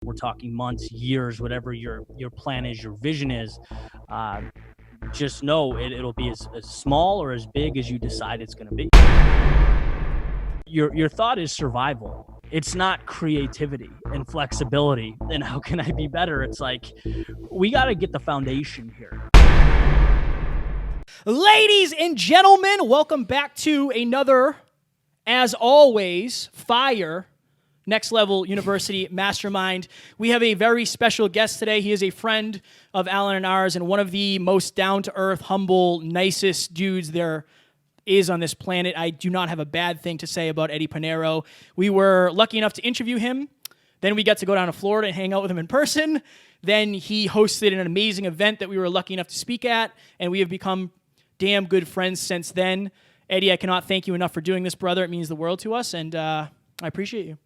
We're talking months, years, whatever your plan is, your vision is. Uh, just know it'll be as small or as big as you decide it's going to be. Your thought is survival. It's not creativity and flexibility. And how can I be better? It's like we got to get the foundation here. Ladies and gentlemen, welcome back to another, as always, fire Next Level University Mastermind. We have a very special guest today. He is a friend of Alan and ours and one of the most down-to-earth, humble, nicest dudes there is on this planet. I do not have a bad thing to say about Eddie Pinero. We were lucky enough to interview him. Then we got to go down to Florida and hang out with him in person. Then he hosted an amazing event that we were lucky enough to speak at, and we have become damn good friends since then. Eddie, I cannot thank you enough for doing this, brother. It means the world to us, and I appreciate you.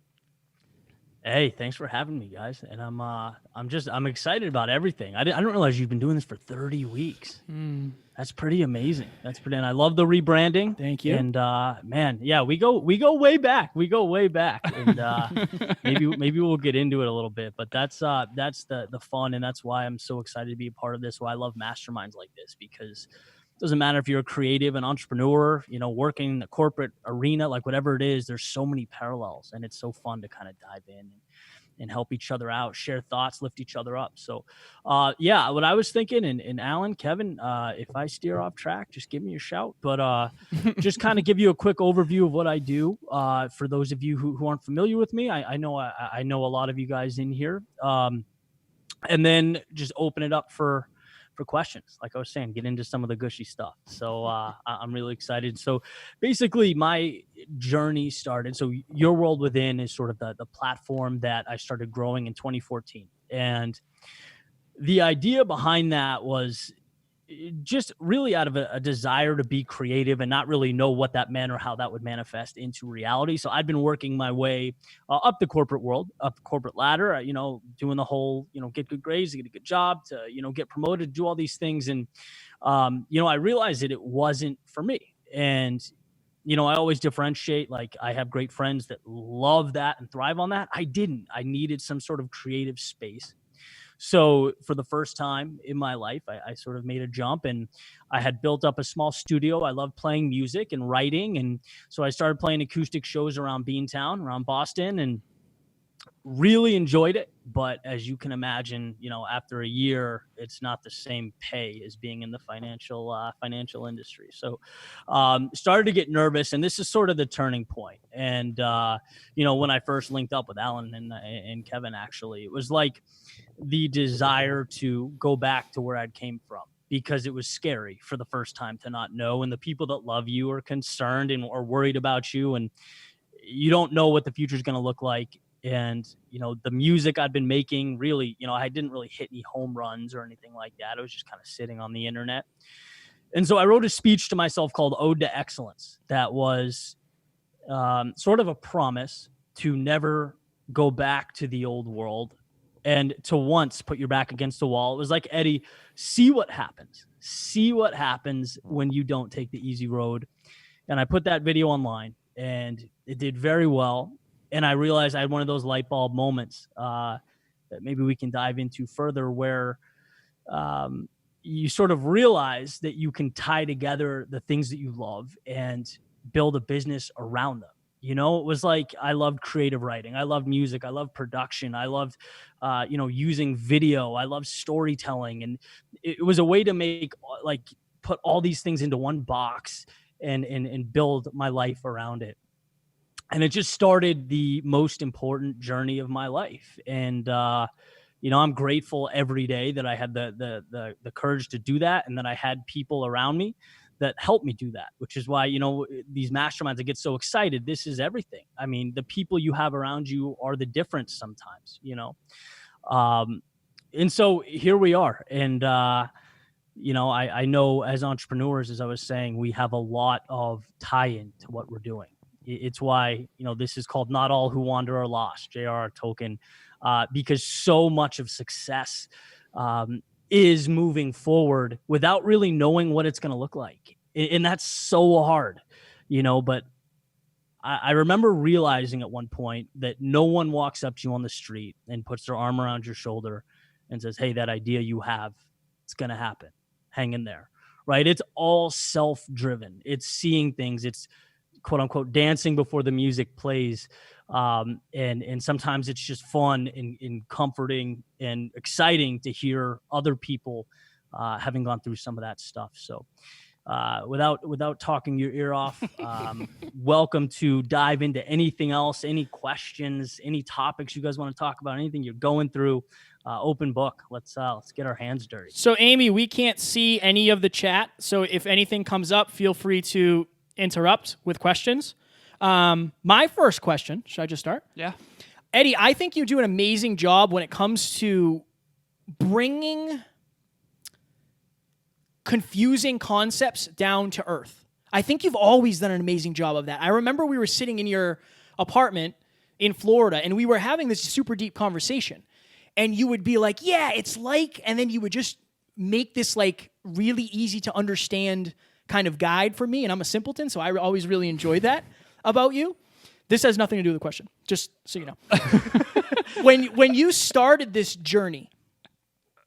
Hey, thanks for having me, guys. And I'm excited about everything. I don't realize you've been doing this for 30 weeks. That's pretty amazing. And I love the rebranding. Thank you. And man, yeah, we go way back. And maybe we'll get into it a little bit. But that's the fun, and that's why I'm so excited to be a part of this. Why I love masterminds like this, because it doesn't matter if you're a creative, an entrepreneur, working in the corporate arena, like whatever it is, there's so many parallels, and it's so fun to kind of dive in and help each other out, share thoughts, lift each other up. So, yeah, what I was thinking, and Alan, Kevin, if I steer off track, just give me a shout. But just kind of give you a quick overview of what I do. For those of you who aren't familiar with me, I know a lot of you guys in here. And then just open it up for questions. Like I was saying, get into some of the gushy stuff. So I'm really excited. So basically my journey started. So Your World Within is sort of the platform that I started growing in 2014. And the idea behind that was just really out of a desire to be creative and not really know what that meant or how that would manifest into reality. So I'd been working my way up the corporate world, up the corporate ladder, doing the whole, get good grades, get a good job, to, get promoted, do all these things. And, I realized that it wasn't for me. And, I always differentiate, like I have great friends that love that and thrive on that. I didn't. I needed some sort of creative space. So for the first time in my life, I sort of made a jump, and I had built up a small studio. I loved playing music and writing. And so I started playing acoustic shows around Beantown, around Boston, and really enjoyed it. But as you can imagine, after a year, it's not the same pay as being in the financial industry. So started to get nervous, and this is sort of the turning point. And, when I first linked up with Alan and Kevin, actually, it was like the desire to go back to where I'd came from, because it was scary for the first time to not know. And the people that love you are concerned and are worried about you, and you don't know what the future is going to look like. And, the music I'd been making, really, I didn't really hit any home runs or anything like that. I was just kind of sitting on the internet. And so I wrote a speech to myself called Ode to Excellence. That was sort of a promise to never go back to the old world and to once put your back against the wall. It was like, Eddie, see what happens. See what happens when you don't take the easy road. And I put that video online, and it did very well. And I realized I had one of those light bulb moments that maybe we can dive into further, where you sort of realize that you can tie together the things that you love and build a business around them. It was like I loved creative writing. I loved music. I loved production. I loved, using video. I loved storytelling. And it was a way to put all these things into one box and build my life around it. And it just started the most important journey of my life. And, I'm grateful every day that I had the courage to do that, and that I had people around me that helped me do that, which is why, these masterminds, I get so excited. This is everything. I mean, the people you have around you are the difference sometimes, and so here we are. And, I know as entrepreneurs, as I was saying, we have a lot of tie-in to what we're doing. It's why, this is called Not All Who Wander Are Lost, J.R.R. Tolkien, because so much of success is moving forward without really knowing what it's going to look like. And that's so hard, but I remember realizing at one point that no one walks up to you on the street and puts their arm around your shoulder and says, hey, that idea you have, it's going to happen. Hang in there, right? It's all self-driven. It's seeing things. It's quote unquote dancing before the music plays. And sometimes it's just fun and comforting and exciting to hear other people having gone through some of that stuff. So without talking your ear off, welcome to dive into anything else, any questions, any topics you guys want to talk about, anything you're going through. Open book. Let's get our hands dirty. So Amy, we can't see any of the chat. So if anything comes up, feel free to interrupt with questions. My first question, should I just start? Yeah. Eddie, I think you do an amazing job when it comes to bringing confusing concepts down to earth. I think you've always done an amazing job of that. I remember we were sitting in your apartment in Florida and we were having this super deep conversation. And you would be like, yeah, it's like, and then you would just make this like really easy to understand kind of guide for me. And I'm a simpleton, so I always really enjoy that about you. This has nothing to do with the question, just so you know. When you started this journey,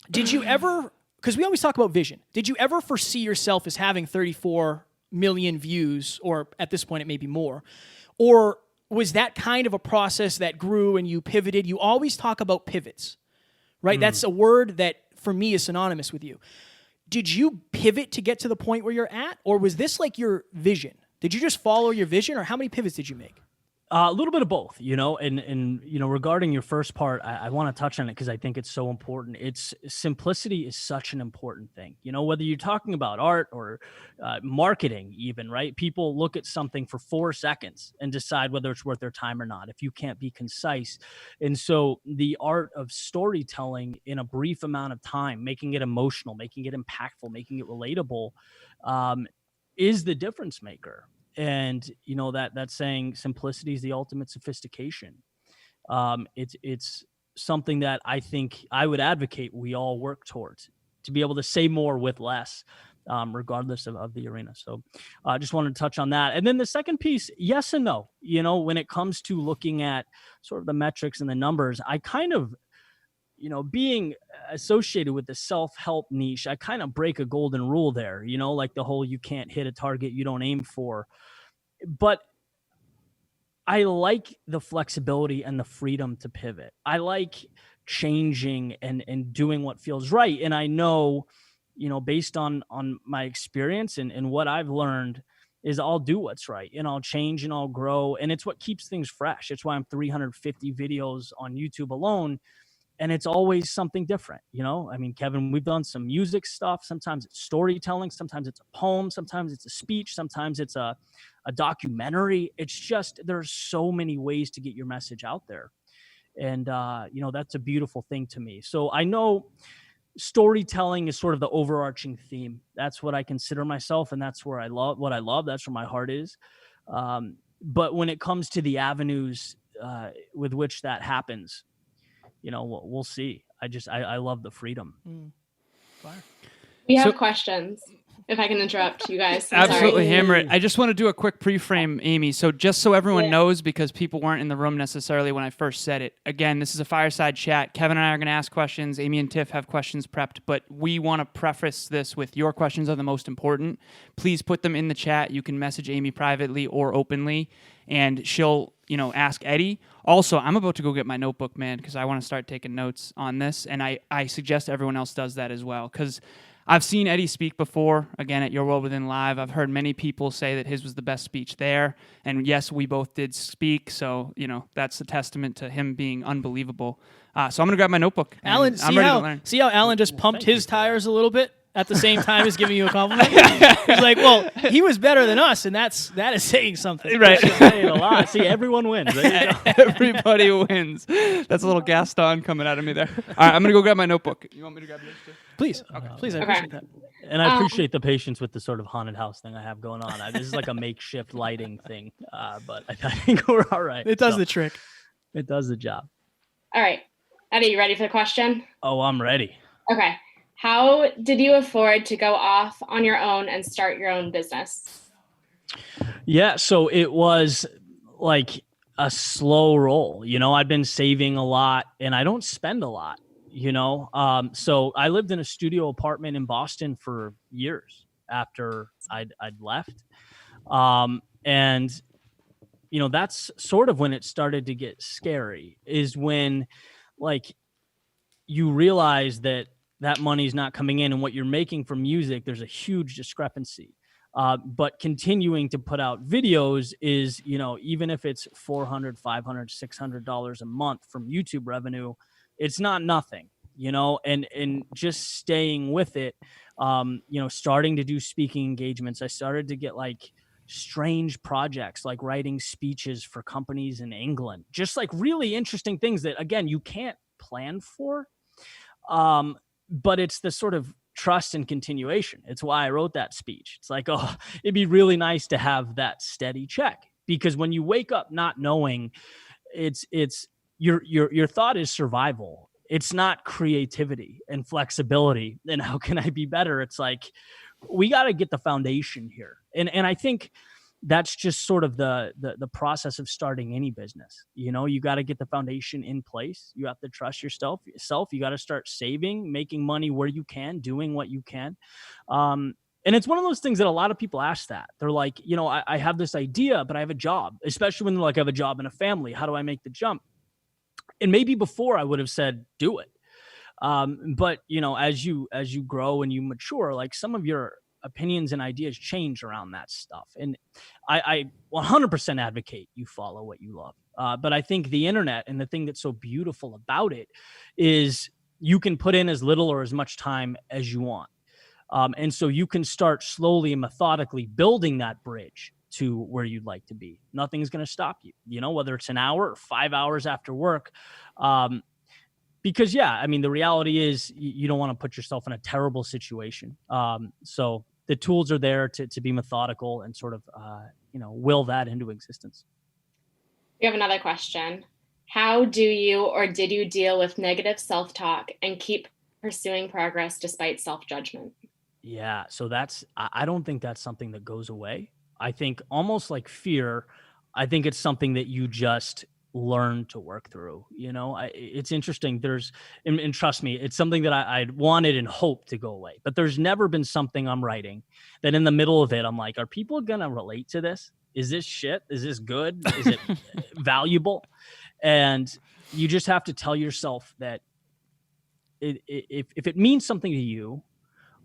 did you ever, because we always talk about vision, did you ever foresee yourself as having 34 million views, or at this point it may be more, or was that kind of a process that grew and you pivoted? You always talk about pivots, right? That's a word that for me is synonymous with you. Did you pivot to get to the point where you're at, or was this like your vision? Did you just follow your vision, or how many pivots did you make? A little bit of both, and regarding your first part, I want to touch on it because I think it's so important. It's simplicity is such an important thing, whether you're talking about art or marketing even, right? People look at something for 4 seconds and decide whether it's worth their time or not if you can't be concise. And so the art of storytelling in a brief amount of time, making it emotional, making it impactful, making it relatable, is the difference maker. And that saying, simplicity is the ultimate sophistication. It's something that I think I would advocate we all work towards, to be able to say more with less, regardless of the arena. So I just wanted to touch on that. And then the second piece, yes and no. When it comes to looking at sort of the metrics and the numbers, I kind of, being associated with the self-help niche, I kind of break a golden rule there, like the whole, you can't hit a target you don't aim for. But I like the flexibility and the freedom to pivot. I like changing and doing what feels right. And I know, based on my experience and what I've learned, is I'll do what's right and I'll change and I'll grow. And it's what keeps things fresh. It's why I'm 350 videos on YouTube alone. And it's always something different, I mean, Kevin, we've done some music stuff. Sometimes it's storytelling. Sometimes it's a poem. Sometimes it's a speech. Sometimes it's a documentary. It's just, there's so many ways to get your message out there. And, that's a beautiful thing to me. So I know storytelling is sort of the overarching theme. That's what I consider myself. And that's where I love what I love. That's where my heart is. But when it comes to the avenues with which that happens, we'll see. I love the freedom. We have questions. If I can interrupt you guys. Absolutely, sorry. hammer it. I just want to do a quick pre-frame, Amy. So just so everyone knows, because people weren't in the room necessarily when I first said it. Again, this is a fireside chat. Kevin and I are going to ask questions. Amy and Tiff have questions prepped, but we want to preface this with your questions are the most important. Please put them in the chat. You can message Amy privately or openly, and she'll, ask Eddie. Also, I'm about to go get my notebook, man, because I want to start taking notes on this, and I suggest everyone else does that as well, because I've seen Eddie speak before, again, at Your World Within Live. I've heard many people say that his was the best speech there. And yes, we both did speak. So, that's a testament to him being unbelievable. So I'm going to grab my notebook. Alan, I'm ready to learn. See how Alan just pumped his tires a little bit at the same time as giving you a compliment? He's like, well, he was better than us, and that is saying something. Right. Saying a lot. See, everyone wins. There you go. Everybody wins. That's a little Gaston coming out of me there. All right, I'm going to go grab my notebook. You want me to grab yours too? Please. Okay. Please, I appreciate that. And I appreciate the patience with the sort of haunted house thing I have going on. This is like a makeshift lighting thing, but I think we're all right. It does the trick. It does the job. All right. Eddie, you ready for the question? Oh, I'm ready. Okay. How did you afford to go off on your own and start your own business? Yeah, so it was like a slow roll. You know, I'd been saving a lot and I don't spend a lot, you know? So I lived in a studio apartment in Boston for years after I'd left. And you know, that's sort of when it started to get scary, is when like you realize that that money's not coming in and what you're making from music, there's a huge discrepancy. But continuing to put out videos is, you know, even if it's $400, $500, $600 a month from YouTube revenue, it's not nothing, you know, and just staying with it, you know, starting to do speaking engagements. I started to get like strange projects, like writing speeches for companies in England, just like really interesting things that, again, you can't plan for. But it's the sort of trust and continuation. It's why I wrote that speech. It's like, oh, it'd be really nice to have that steady check, because when you wake up not knowing, it's your thought is survival. It's not creativity and flexibility. And how can I be better? It's like, we got to get the foundation here. And I think that's just sort of the process of starting any business. You know, you got to get the foundation in place. You have to trust yourself. You got to start saving, making money where you can, doing what you can. And it's one of those things that a lot of people ask that. They're like, you know, I have this idea, but I have a job, especially when they're like, I have a job and a family. How do I make the jump? And maybe before I would have said, do it. But you know, as you grow and you mature, like some of your opinions and ideas change around that stuff. And I 100% advocate you follow what you love. But I think the internet, and the thing that's so beautiful about it, is you can put in as little or as much time as you want. And so you can start slowly and methodically building that bridge to where you'd like to be. Nothing's going to stop you, you know, whether it's an hour or 5 hours after work. Because yeah, I mean, the reality is you don't want to put yourself in a terrible situation. So the tools are there to be methodical and sort of, you know, will that into existence. We have another question. How do you or did you deal with negative self-talk and keep pursuing progress despite self-judgment? Yeah, so I don't think that's something that goes away. I think almost like fear, I think it's something that you just learn to work through. You know, it's interesting. And trust me, it's something that I wanted and hoped to go away, but there's never been something I'm writing that in the middle of it, I'm like, are people going to relate to this? Is this shit? Is this good? Is it valuable? And you just have to tell yourself that if it means something to you,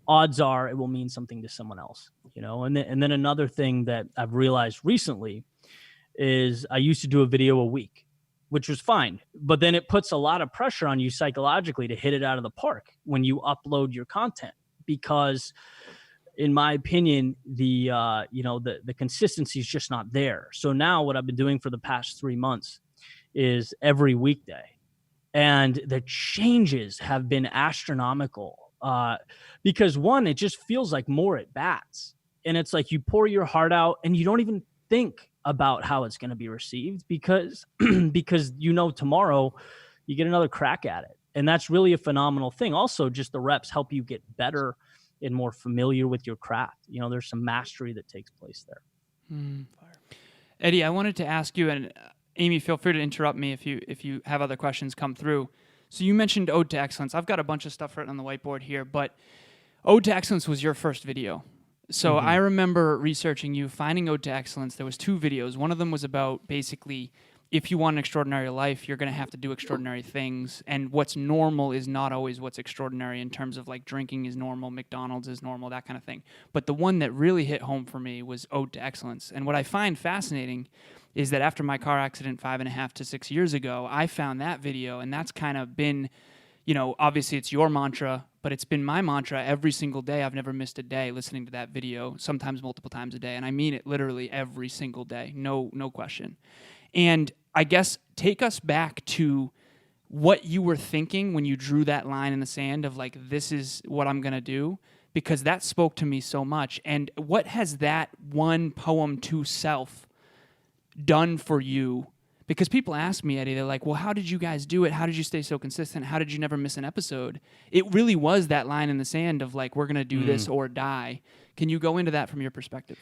odds are it will mean something to someone else, you know? And then another thing that I've realized recently is I used to do a video a week, which was fine. But then it puts a lot of pressure on you psychologically to hit it out of the park when you upload your content, because in my opinion, the consistency is just not there. So now what I've been doing for the past 3 months is every weekday. And the changes have been astronomical. Because one, it just feels like more at bats, and it's like you pour your heart out and you don't even think about how it's going to be received, because you know tomorrow you get another crack at it. And that's really a phenomenal thing. Also, just the reps help you get better and more familiar with your craft. You know, there's some mastery that takes place there. Eddie, I wanted to ask you, and Amy, feel free to interrupt me if you have other questions come through. So you mentioned Ode to Excellence. I've got a bunch of stuff written on the whiteboard here, but Ode to Excellence was your first video. So I remember researching you, finding Ode to Excellence. There was 2 videos. One of them was about basically, if you want an extraordinary life, you're going to have to do extraordinary things. And what's normal is not always what's extraordinary, in terms of like drinking is normal, McDonald's is normal, that kind of thing. But the one that really hit home for me was Ode to Excellence. And what I find fascinating is that after my car accident 5.5 to 6 years ago, I found that video, and that's kind of been, you know, obviously it's your mantra, but it's been my mantra every single day. I've never missed a day listening to that video, sometimes multiple times a day. And I mean it literally every single day, no question. And I guess take us back to what you were thinking when you drew that line in the sand of like, this is what I'm going to do, because that spoke to me so much. And what has that one poem to self done for you? Because people ask me, Eddie, they're like, well, how did you guys do it? How did you stay so consistent? How did you never miss an episode? It really was that line in the sand of like, we're going to do this or die. Can you go into that from your perspective?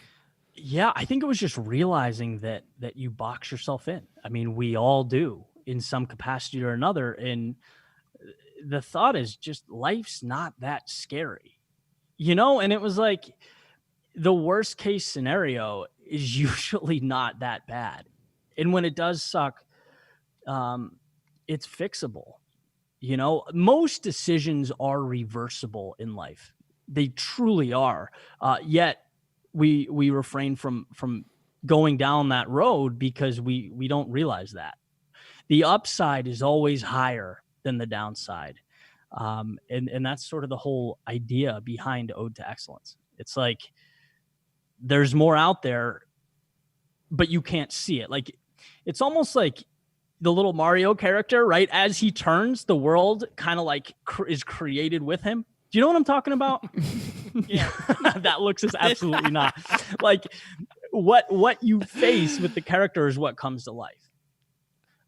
Yeah, I think it was just realizing that you box yourself in. I mean, we all do in some capacity or another. And the thought is just life's not that scary, And it was like the worst case scenario is usually not that bad. And when it does suck, it's fixable. Most decisions are reversible in life. They truly are. Yet we refrain from going down that road because we don't realize that the upside is always higher than the downside. And that's sort of the whole idea behind Ode to Excellence. It's like there's more out there, but you can't see it. Like it's almost like the little Mario character, right? As he turns, the world kind of like is created with him. Do you know what I'm talking about? Yeah, that looks is absolutely not. Like what you face with the character is what comes to life.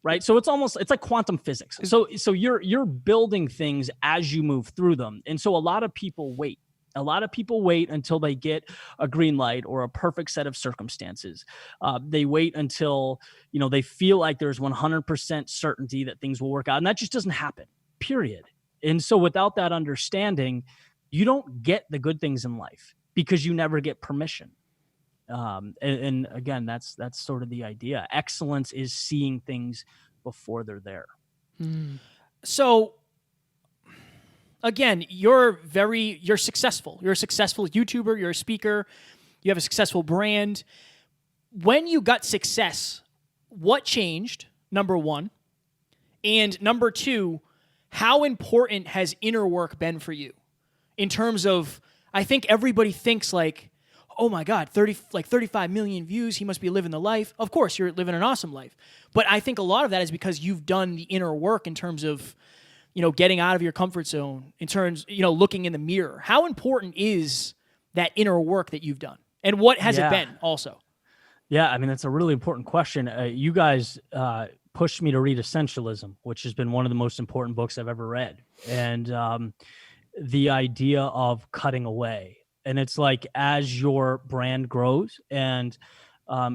Right. So it's like quantum physics. So you're building things as you move through them. And so a lot of people wait. A lot of people wait until they get a green light or a perfect set of circumstances. They wait until, they feel like there's 100% certainty that things will work out. And that just doesn't happen, period. And so without that understanding, you don't get the good things in life because you never get permission. And again, that's sort of the idea. Excellence is seeing things before they're there. So again, you're successful. You're a successful YouTuber. You're a speaker. You have a successful brand. When you got success, what changed? Number one. And number two, how important has inner work been for you? In terms of, I think everybody thinks like, oh my God, 35 million views, he must be living the life. Of course, you're living an awesome life. But I think a lot of that is because you've done the inner work in terms of, getting out of your comfort zone, in terms, looking in the mirror. How important is that inner work that you've done? And what has it been also? Yeah, I mean, that's a really important question. You guys pushed me to read Essentialism, which has been one of the most important books I've ever read. And the idea of cutting away. And it's like as your brand grows and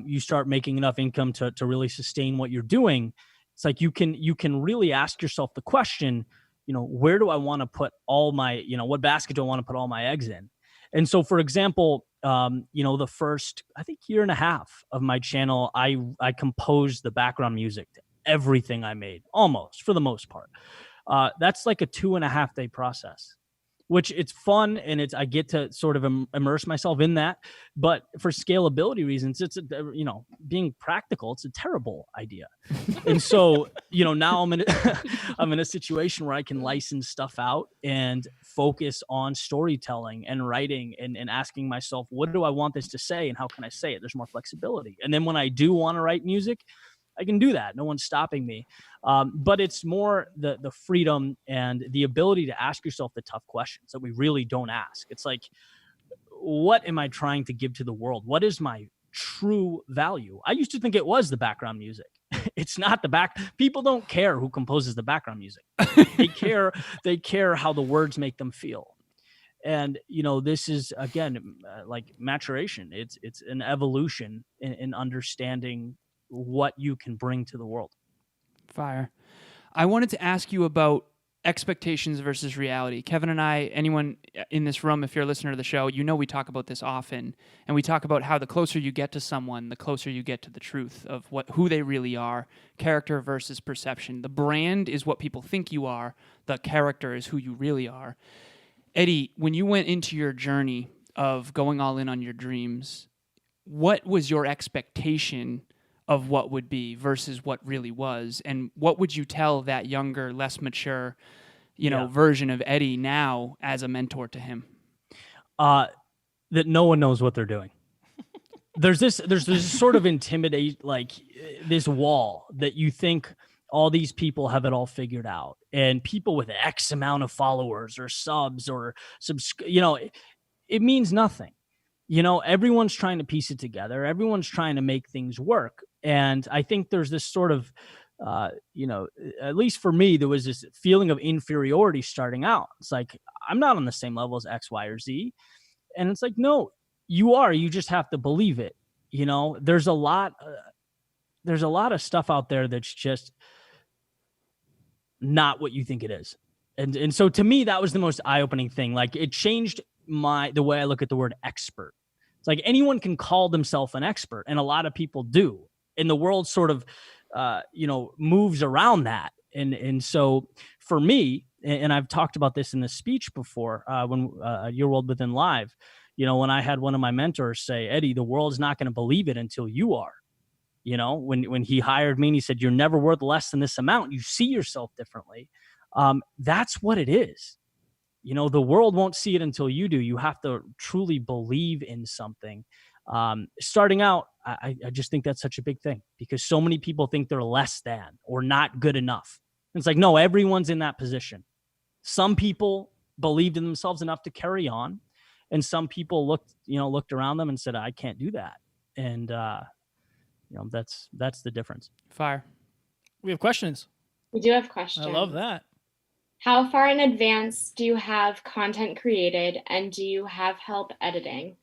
you start making enough income to really sustain what you're doing, it's like you can really ask yourself the question, where do I want to put all my, what basket do I want to put all my eggs in? And so, for example, the first, I think, year and a half of my channel, I composed the background music to everything I made, almost, for the most part. That's like a 2.5 day process, which it's fun and I get to sort of immerse myself in that. But for scalability reasons, it's, being practical, it's a terrible idea. And so, now I'm in a situation where I can license stuff out and focus on storytelling and writing and asking myself, what do I want this to say and how can I say it? There's more flexibility. And then when I do want to write music, I can do that. No one's stopping me. But it's more the freedom and the ability to ask yourself the tough questions that we really don't ask. It's like, what am I trying to give to the world? What is my true value? I used to think it was the background music. It's not people don't care who composes the background music. They care how the words make them feel. And, this is, again, like maturation. It's an evolution in understanding what you can bring to the world. Fire. I wanted to ask you about expectations versus reality. Kevin and I, anyone in this room, if you're a listener to the show, we talk about this often, and we talk about how the closer you get to someone, the closer you get to the truth of who they really are, character versus perception. The brand is what people think you are. The character is who you really are. Eddie, when you went into your journey of going all in on your dreams, what was your expectation of what would be versus what really was? And what would you tell that younger, less mature, version of Eddie now as a mentor to him? That no one knows what they're doing. There's this sort of intimidate, like this wall that you think all these people have it all figured out, and people with X amount of followers or subs or it means nothing. Everyone's trying to piece it together. Everyone's trying to make things work. And I think there's this sort of, at least for me, there was this feeling of inferiority starting out. It's like, I'm not on the same level as X, Y, or Z. And it's like, no, you are. You just have to believe it. You know, there's a lot of stuff out there that's just not what you think it is. And so to me, that was the most eye-opening thing. Like, it changed the way I look at the word expert. It's like anyone can call themselves an expert, and a lot of people do. And the world sort of, moves around that. And so for me, and I've talked about this in the speech before, when Your World Within Live, you know, when I had one of my mentors say, Eddie, the world's not going to believe it until you are. You know, when he hired me and he said, you're never worth less than this amount. You see yourself differently. That's what it is. You know, the world won't see it until you do. You have to truly believe in something. Starting out, I just think that's such a big thing, because so many people think they're less than or not good enough. And it's like, no, everyone's in that position. Some people believed in themselves enough to carry on, and some people looked around them and said, I can't do that. And, that's the difference. Fire. We have questions. We do have questions. I love that. How far in advance do you have content created, and do you have help editing?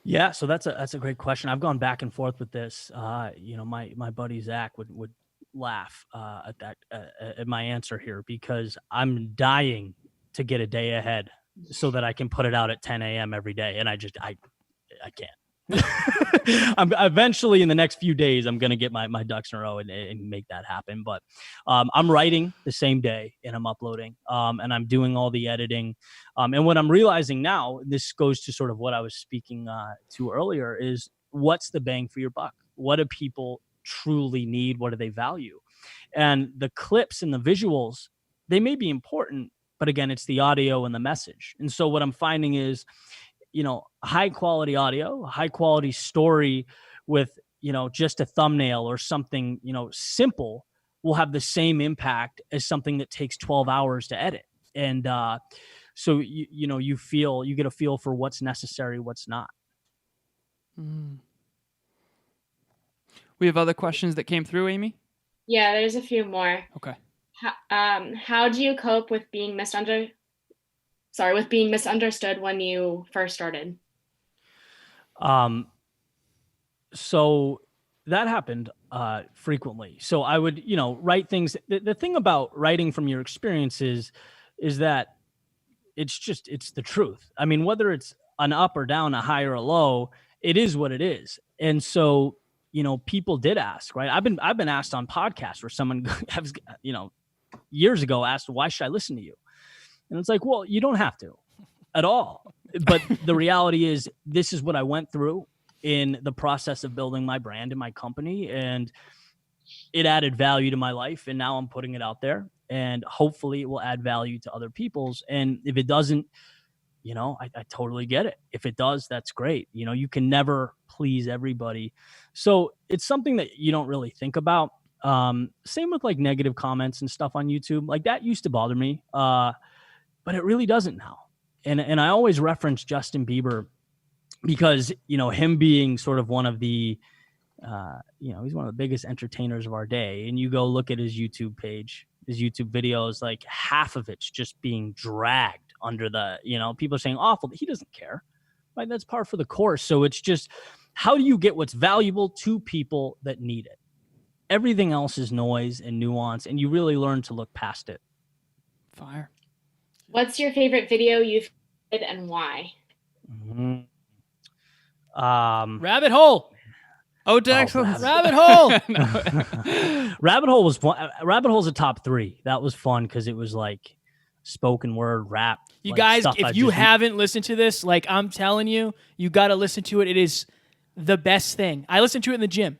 Yeah, so that's a great question. I've gone back and forth with this. My buddy Zach would laugh at my answer here, because I'm dying to get a day ahead so that I can put it out at 10 a.m. every day, and I can't. I'm eventually, in the next few days, I'm going to get my ducks in a row and make that happen. But I'm writing the same day, and I'm uploading, and I'm doing all the editing. And what I'm realizing now, this goes to sort of what I was speaking to earlier, is what's the bang for your buck? What do people truly need? What do they value? And the clips and the visuals, they may be important, but again, it's the audio and the message. And so what I'm finding is, high quality audio, high quality story with, just a thumbnail or something, simple, will have the same impact as something that takes 12 hours to edit. And so, you get a feel for what's necessary, what's not. Mm. We have other questions that came through, Amy? Yeah, there's a few more. Okay. How do you cope with being misunderstood when you first started? So that happened frequently. So I would, write things. The thing about writing from your experiences is that it's the truth. I mean, whether it's an up or down, a high or a low, it is what it is. And so, people did ask, right? I've been asked on podcasts where someone has, years ago asked, why should I listen to you? And it's like, well, you don't have to at all. But the reality is, this is what I went through in the process of building my brand and my company, and it added value to my life. And now I'm putting it out there, and hopefully it will add value to other people's. And if it doesn't, I totally get it. If it does, that's great. You can never please everybody. So it's something that you don't really think about. Same with like negative comments and stuff on YouTube. Like, that used to bother me, but it really doesn't now. And I always reference Justin Bieber, because, him being sort of one of the, he's one of the biggest entertainers of our day. And you go look at his YouTube page, his YouTube videos, like half of it's just being dragged under the, people are saying awful. He doesn't care, right? That's par for the course. So it's just, how do you get what's valuable to people that need it? Everything else is noise and nuance, and you really learn to look past it. Fire. What's your favorite video you've made, and why? Mm-hmm. Rabbit hole. Oh, Dex. Rabbit hole. Rabbit hole was fun. Rabbit hole's a top 3. That was fun because it was like spoken word rap. You like guys, if you haven't listened to this, like, I'm telling you, you got to listen to it. It is the best thing. I listen to it in the gym.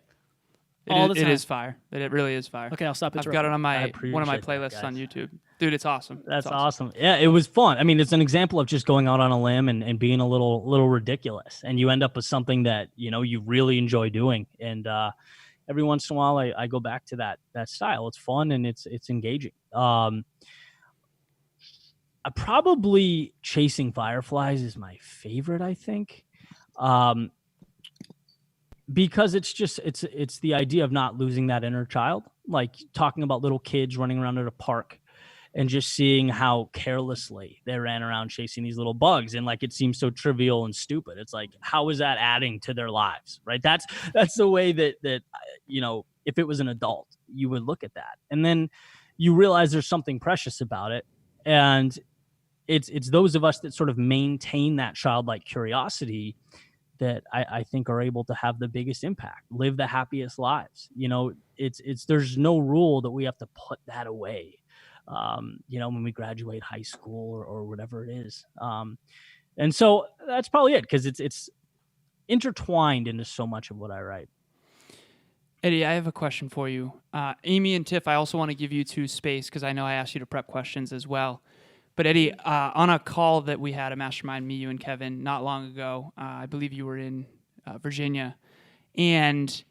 All the time. It is fire. It really is fire. Okay, I'll stop. I've got it on one of my that, playlists on YouTube. Dude, it's awesome. That's awesome. Yeah, it was fun. I mean, it's an example of just going out on a limb and being a little ridiculous, and you end up with something that you really enjoy doing. And every once in a while, I go back to that style. It's fun and it's engaging. Probably Chasing Fireflies is my favorite, I think. Because it's the idea of not losing that inner child, like talking about little kids running around at a park and just seeing how carelessly they ran around chasing these little bugs. And like, it seems so trivial and stupid. It's like, how is that adding to their lives? Right. That's the way that, you know, if it was an adult, you would look at that. And then you realize there's something precious about it. And it's those of us that sort of maintain that childlike curiosity that I think are able to have the biggest impact, live the happiest lives. You know, there's no rule that we have to put that away, you know, when we graduate high school or whatever it is. And so that's probably it, because it's intertwined into so much of what I write. Eddie, I have a question for you. Amy and Tiff, I also want to give you two space because I know I asked you to prep questions as well. But Eddie, on a call that we had, a mastermind, me, you, and Kevin, not long ago, I believe you were in Virginia, and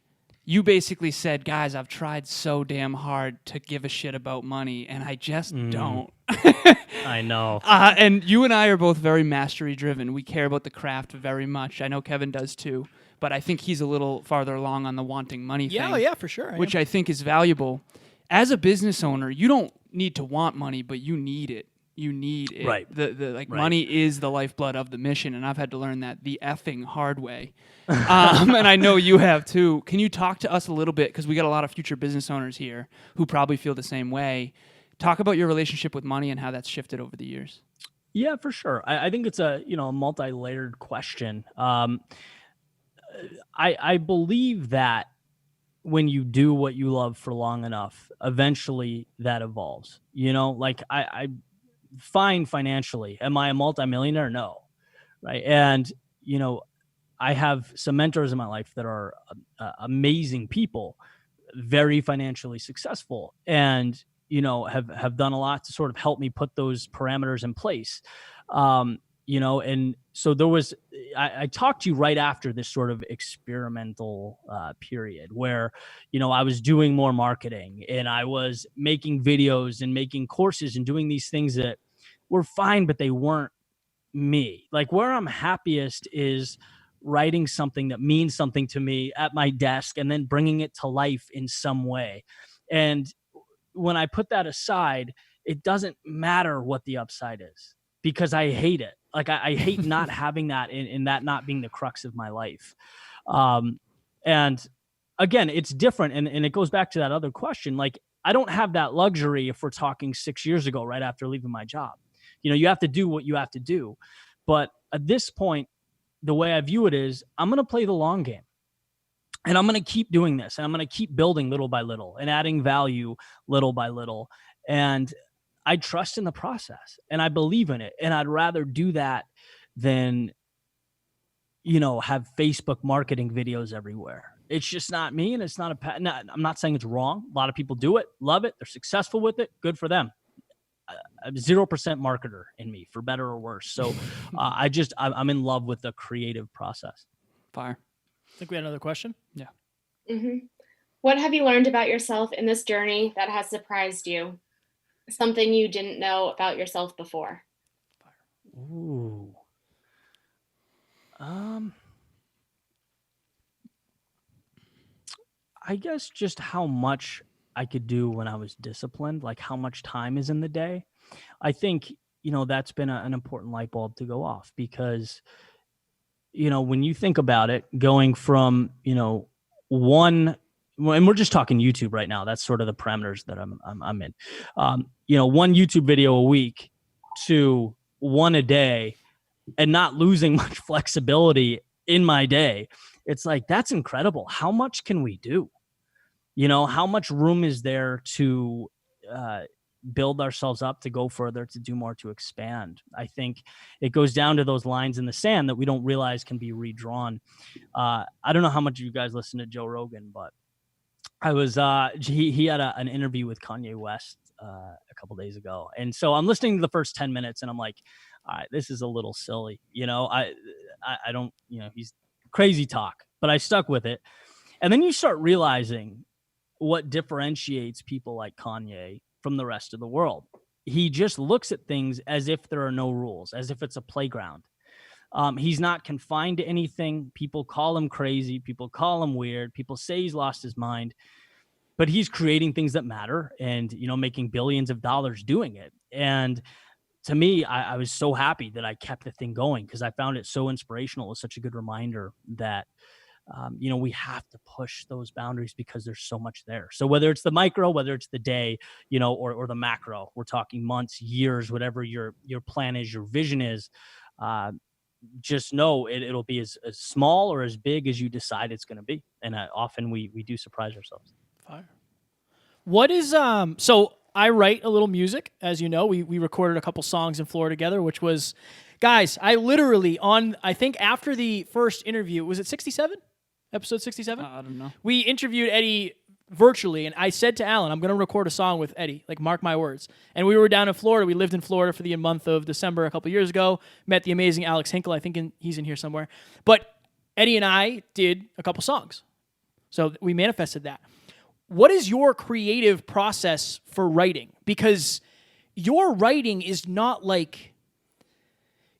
you basically said, guys, I've tried so damn hard to give a shit about money, and I just don't. I know. And you and I are both very mastery driven. We care about the craft very much. I know Kevin does too, but I think he's a little farther along on the wanting money thing. Yeah, for sure. Which I think is valuable. As a business owner, you don't need to want money, but you need it. You need it. Right. Right. Money is the lifeblood of the mission, and I've had to learn that the effing hard way. And I know you have too. Can you talk to us a little bit, because we got a lot of future business owners here who probably feel the same way. Talk about your relationship with money and how that's shifted over the years. Yeah, for sure. I think it's a multi-layered question. I believe that when you do what you love for long enough, eventually that evolves. You know, like I fine financially. Am I a multimillionaire? No. Right. And, you know, I have some mentors in my life that are amazing people, very financially successful, and, you know, have done a lot to sort of help me put those parameters in place. You know, and so I talked to you right after this sort of experimental period where, you know, I was doing more marketing and I was making videos and making courses and doing these things that were fine, but they weren't me. Like, where I'm happiest is writing something that means something to me at my desk and then bringing it to life in some way. And when I put that aside, it doesn't matter what the upside is, because I hate it. Like, I hate not having that and that not being the crux of my life. And again, it's different. And it goes back to that other question. Like, I don't have that luxury if we're talking 6 years ago, right after leaving my job. You know, you have to do what you have to do. But at this point, the way I view it is, I'm going to play the long game. And I'm going to keep doing this. And I'm going to keep building little by little and adding value little by little. And I trust in the process and I believe in it. And I'd rather do that than, you know, have Facebook marketing videos everywhere. It's just not me. And it's not I'm not saying it's wrong. A lot of people do it, love it. They're successful with it. Good for them. I'm 0% marketer in me, for better or worse. So I'm in love with the creative process. Fire. I think we had another question. Yeah. Mm-hmm. What have you learned about yourself in this journey that has surprised you? Something you didn't know about yourself before? Ooh. I guess just how much I could do when I was disciplined, like how much time is in the day. I think, you know, that's been an important light bulb to go off, because, you know, when you think about it, going from, you know, and we're just talking YouTube right now. That's sort of the parameters that I'm in. You know, one YouTube video a week to one a day, and not losing much flexibility in my day. It's like, that's incredible. How much can we do? You know, how much room is there to build ourselves up, to go further, to do more, to expand? I think it goes down to those lines in the sand that we don't realize can be redrawn. I don't know how much you guys listen to Joe Rogan, but I was he had an interview with Kanye West a couple days ago, and so I'm listening to the first 10 minutes, and I'm like, all right, this is a little silly. You know, I don't, you know, he's crazy talk, but I stuck with it. And then you start realizing what differentiates people like Kanye from the rest of the world. He just looks at things as if there are no rules, as if it's a playground. He's not confined to anything. People call him crazy. People call him weird. People say he's lost his mind. but he's creating things that matter and, you know, making billions of dollars doing it. And to me, I was so happy that I kept the thing going because I found it so inspirational. It was such a good reminder that, you know, we have to push those boundaries because there's so much there. So whether it's the micro, whether it's the day, you know, or the macro, we're talking months, years, whatever your plan is, your vision is, just know it'll be as small or as big as you decide it's going to be. And often we do surprise ourselves. Fire. What is so I write a little music, as you know. We recorded a couple songs in Florida together, which was, guys, I literally I think after the first interview, was it 67? Episode 67? I don't know. We interviewed Eddie virtually, and I said to Alan, I'm going to record a song with Eddie, like, mark my words. And we were down in Florida. We lived in Florida for the month of December a couple years ago, met the amazing Alex Hinkle. I think he's in here somewhere. But Eddie and I did a couple songs. So we manifested that. What is your creative process for writing? Because your writing is not like,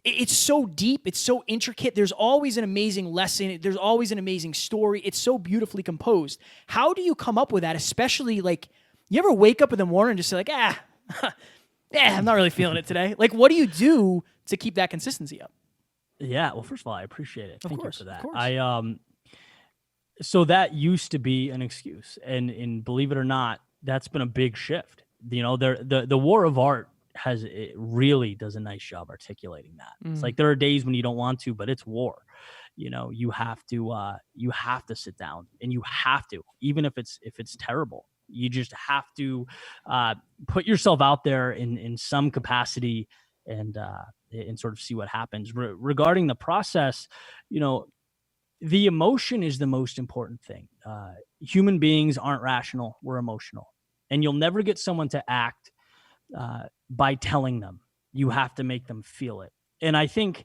it's so deep, it's so intricate. There's always an amazing lesson. There's always an amazing story. It's so beautifully composed. How do you come up with that? Especially, like, you ever wake up in the morning and just say, like, I'm not really feeling it today. Like, what do you do to keep that consistency up? Yeah. Well, first of all, I appreciate it. Thank you for that. Of course. So that used to be an excuse, and believe it or not, that's been a big shift. You know, the war of art it really does a nice job articulating that. It's like there are days when you don't want to, but it's war. You know, you have to sit down, and you have to, even if it's terrible, you just have to put yourself out there in some capacity and sort of see what happens. Regarding the process, you know, the emotion is the most important thing. Human beings aren't rational. We're emotional. And you'll never get someone to act by telling them. You have to make them feel it. And I think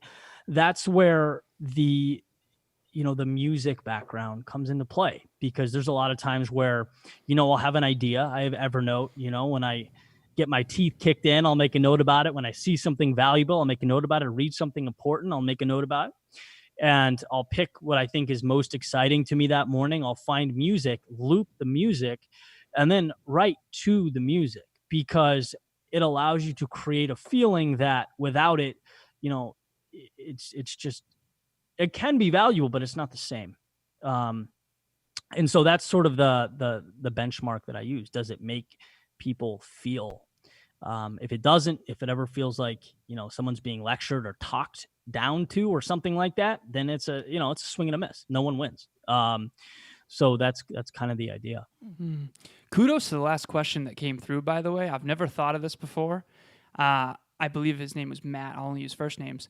that's where the music background comes into play, because there's a lot of times where, you know, I'll have an idea. I have Evernote, you know, when I get my teeth kicked in, I'll make a note about it. When I see something valuable, I'll make a note about it. Read something important, I'll make a note about it. And I'll pick what I think is most exciting to me that morning. I'll find music, loop the music, and then write to the music, because it allows you to create a feeling that without it, you know, it's just, it can be valuable, but it's not the same. And so that's sort of the benchmark that I use. Does it make people feel? If it doesn't, if it ever feels like, you know, someone's being lectured or talked down to or something like that, then it's a swing and a miss. No one wins. So that's kind of the idea. Mm-hmm. Kudos to the last question that came through, by the way. I've never thought of this before. I believe his name was Matt. I'll only use first names.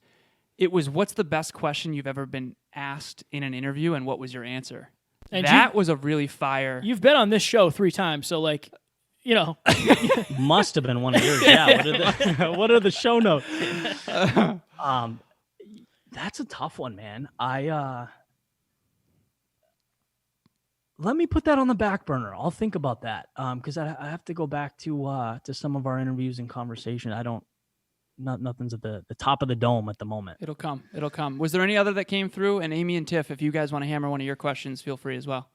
It was, what's the best question you've ever been asked in an interview, and what was your answer? And that was a really fire. You've been on this show 3 times, so, like, you know. Must have been one of yours. Yeah. What are the show notes? That's a tough one, man. Let me put that on the back burner. I'll think about that. Because I have to go back to some of our interviews and conversation. Nothing's at the top of the dome at the moment. It'll come. Was there any other that came through? And Amy and Tiff, if you guys want to hammer one of your questions, feel free as well.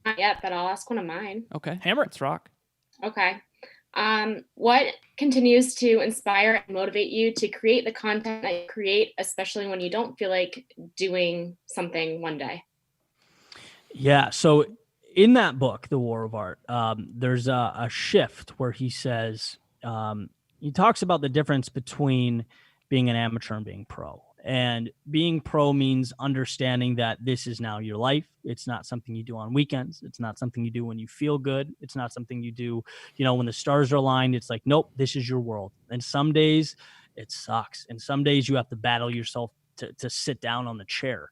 Not yet, but I'll ask one of mine. Okay. Hammer it. Let's rock. Okay. What continues to inspire and motivate you to create the content that you create, especially when you don't feel like doing something one day? Yeah. So in that book, The War of Art, there's a shift where he says, he talks about the difference between being an amateur and being pro. And being pro means understanding that this is now your life. It's not something you do on weekends. It's not something you do when you feel good. It's not something you do, you know, when the stars are aligned. It's like, nope, this is your world. And some days it sucks. And some days you have to battle yourself to sit down on the chair.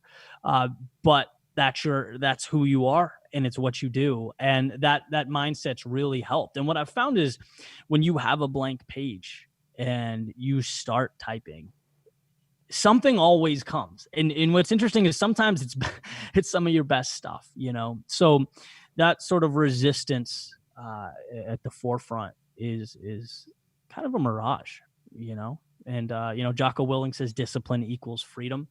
But that's who you are, and it's what you do. And that mindset's really helped. And what I've found is when you have a blank page and you start typing, something always comes. And what's interesting is sometimes it's some of your best stuff, you know? So that sort of resistance at the forefront is kind of a mirage, you know? And, you know, Jocko Willink says discipline equals freedom.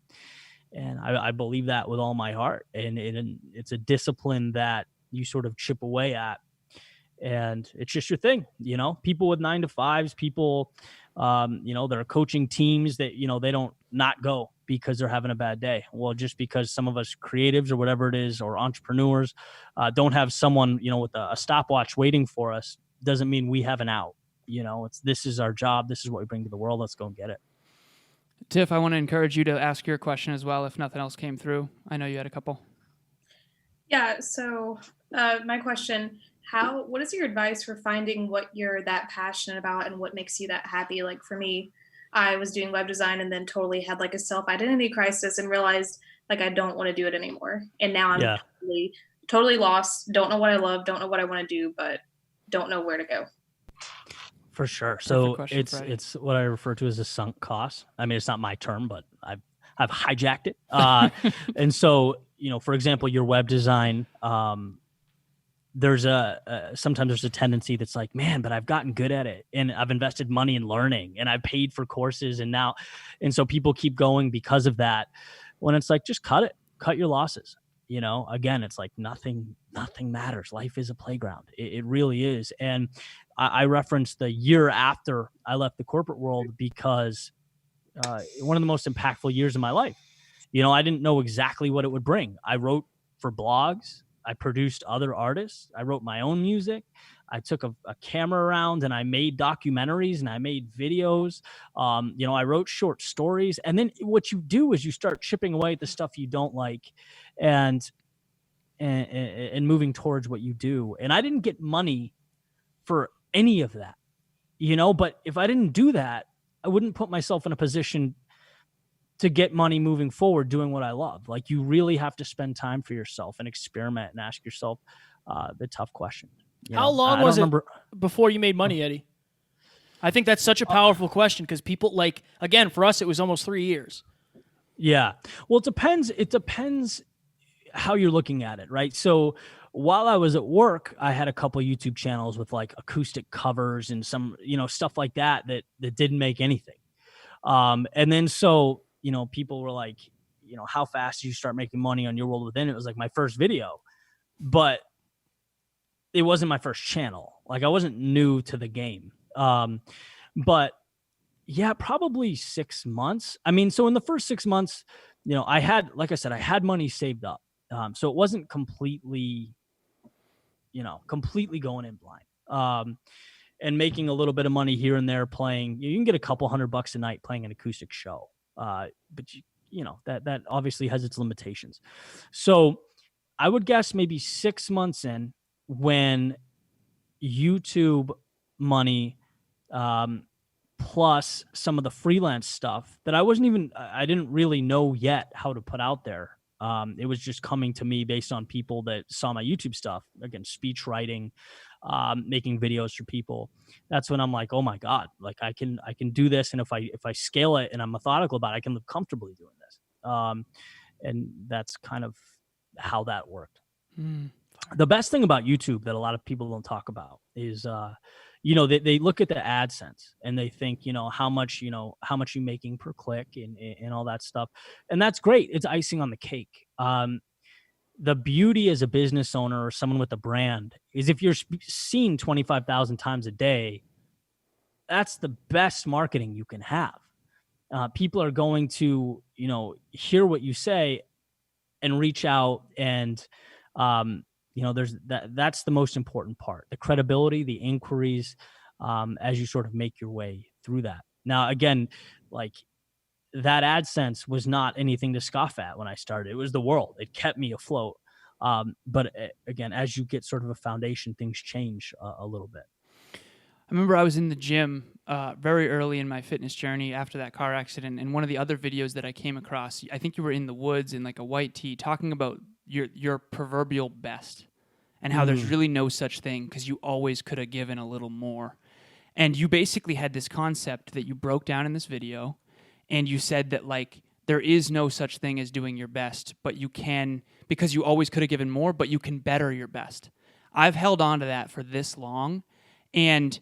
And I believe that with all my heart. And it's a discipline that you sort of chip away at. And it's just your thing, people with 9 to 5s, people, that are coaching teams that, they don't not go because they're having a bad day. Well, just because some of us creatives or whatever it is, or entrepreneurs don't have someone, with a stopwatch waiting for us, doesn't mean we have an out. This is our job. This is what we bring to the world. Let's go and get it. Tiff, I want to encourage you to ask your question as well if nothing else came through. I know you had a couple. Yeah, so my question, what is your advice for finding what you're that passionate about and what makes you that happy? Like for me, I was doing web design and then totally had like a self-identity crisis and realized like I don't want to do it anymore. And now I'm totally lost, don't know what I love, don't know what I want to do, but don't know where to go. For sure. So it's what I refer to as a sunk cost. I mean, it's not my term, but I've hijacked it. And so, for example, your web design, there's sometimes there's a tendency that's like, man, but I've gotten good at it and I've invested money in learning and I've paid for courses and so people keep going because of that, when it's like, just cut your losses. Again, it's like nothing matters. Life is a playground. It really is. And I referenced the year after I left the corporate world because one of the most impactful years of my life. I didn't know exactly what it would bring. I wrote for blogs. I produced other artists. I wrote my own music. I took a camera around and I made documentaries and I made videos. I wrote short stories. And then what you do is you start chipping away at the stuff you don't like and moving towards what you do. And I didn't get money for any of that, but if I didn't do that, I wouldn't put myself in a position to get money moving forward doing what I love. Like, you really have to spend time for yourself and experiment and ask yourself the tough questions. How long was it before you made money, Eddie? I think that's such a powerful question because people, like, again, for us, it was almost 3 years. Yeah. Well, it depends how you're looking at it, right? So while I was at work, I had a couple of YouTube channels with like acoustic covers and some, stuff like that didn't make anything. And then so, people were like, how fast did you start making money on Your World Within? It was like my first video, but it wasn't my first channel. Like, I wasn't new to the game. But yeah, probably 6 months. I mean, so in the first 6 months, I had money saved up. So it wasn't completely going in blind. And making a little bit of money here and there playing. You can get a couple $100 a night playing an acoustic show. But that obviously has its limitations. So I would guess maybe 6 months in, when YouTube money, plus some of the freelance stuff that I didn't really know yet how to put out there. It was just coming to me based on people that saw my YouTube stuff, again, speech writing, making videos for people. That's when I'm like, oh my God, like I can do this. And if I scale it and I'm methodical about it, I can live comfortably doing this. And that's kind of how that worked. The best thing about YouTube that a lot of people don't talk about is, they look at the AdSense and they think, how much you making per click and all that stuff. And that's great. It's icing on the cake. The beauty as a business owner or someone with a brand is if you're seen 25,000 times a day, that's the best marketing you can have. People are going to, hear what you say and reach out and, there's that's the most important part, the credibility, the inquiries, as you sort of make your way through that. Now, again, like that AdSense was not anything to scoff at when I started. It was the world. It kept me afloat. But again, as you get sort of a foundation, things change a little bit. I remember I was in the gym very early in my fitness journey after that car accident, and one of the other videos that I came across, I think you were in the woods in like a white tee talking about your proverbial best and how there's really no such thing because you always could have given a little more. And you basically had this concept that you broke down in this video, and you said that like there is no such thing as doing your best, but you can, because you always could have given more, but you can better your best. I've held on to that for this long, and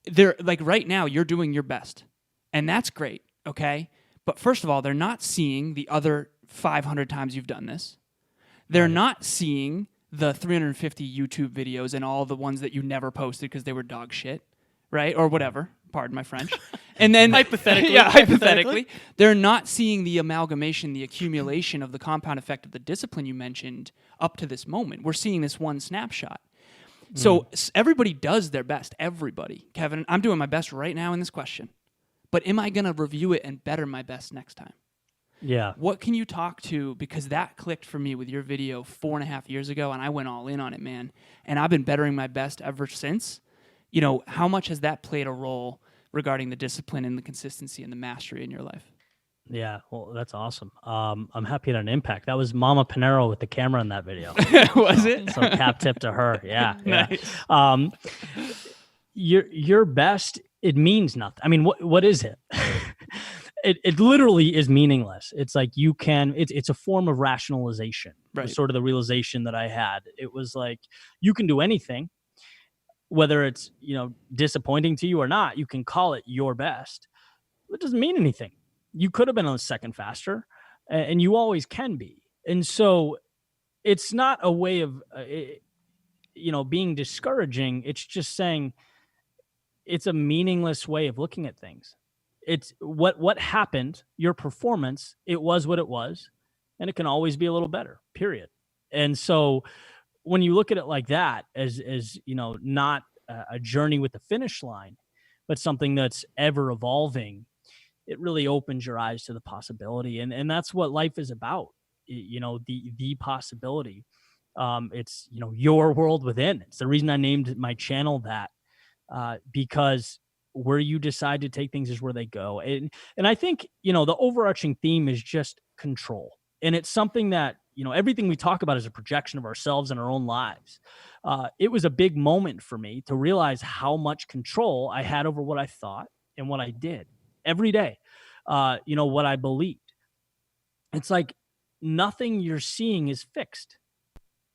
they're like right now you're doing your best, and that's great, okay? But first of all, they're not seeing the other 500 times you've done this. They're not seeing the 350 YouTube videos and all the ones that you never posted because they were dog shit, right? Or whatever. Pardon my French. And then Hypothetically. yeah, hypothetically, they're not seeing the amalgamation, the accumulation of the compound effect of the discipline you mentioned up to this moment. We're seeing this one snapshot. So everybody does their best. Everybody. Kevin, I'm doing my best right now in this question. But am I going to review it and better my best next time? Yeah. What can you talk to? Because that clicked for me with your video 4.5 years ago, and I went all in on it, man. And I've been bettering my best ever since. You know, how much has that played a role regarding the discipline and the consistency and the mastery in your life? Yeah, well, that's awesome. I'm happy it had an impact. That was Mama Pinero with the camera in that video. Was it? So cap tip to her. Yeah. Nice. Yeah. Your best, it means nothing. I mean, what is it? It literally is meaningless. It's like it's a form of rationalization. Right. Was sort of the realization that I had. It was like, you can do anything, whether it's, disappointing to you or not. You can call it your best. It doesn't mean anything. You could have been a second faster, and you always can be. And so it's not a way of, being discouraging. It's just saying it's a meaningless way of looking at things. It's what happened, your performance, it was what it was, and it can always be a little better, period. And so when you look at it like that, as not a journey with the finish line, but something that's ever evolving, it really opens your eyes to the possibility. And that's what life is about, the possibility. It's, your world within. It's the reason I named my channel that, because where you decide to take things is where they go. And I think, the overarching theme is just control. And it's something that, everything we talk about is a projection of ourselves and our own lives. It was a big moment for me to realize how much control I had over what I thought and what I did every day. What I believed. It's like nothing you're seeing is fixed.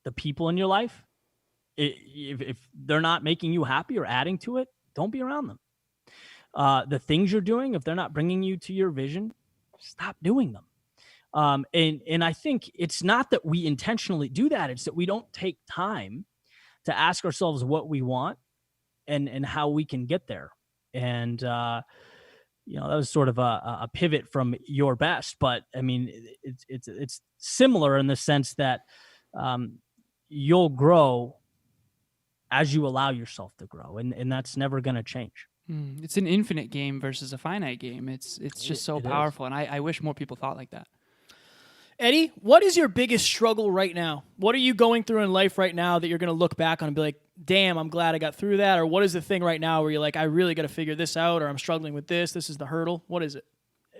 The people in your life, if they're not making you happy or adding to it, don't be around them. The things you're doing, if they're not bringing you to your vision, stop doing them. And I think it's not that we intentionally do that. It's that we don't take time to ask ourselves what we want and how we can get there. And, that was sort of a pivot from your best, but I mean, it's similar in the sense that, you'll grow as you allow yourself to grow. And that's never going to change. It's an infinite game versus a finite game. It's just so powerful. And I wish more people thought like that. Eddie, what is your biggest struggle right now? What are you going through in life right now that you're going to look back on and be like, damn, I'm glad I got through that? Or what is the thing right now where you're like, I really got to figure this out, or I'm struggling with this. This is the hurdle. What is it?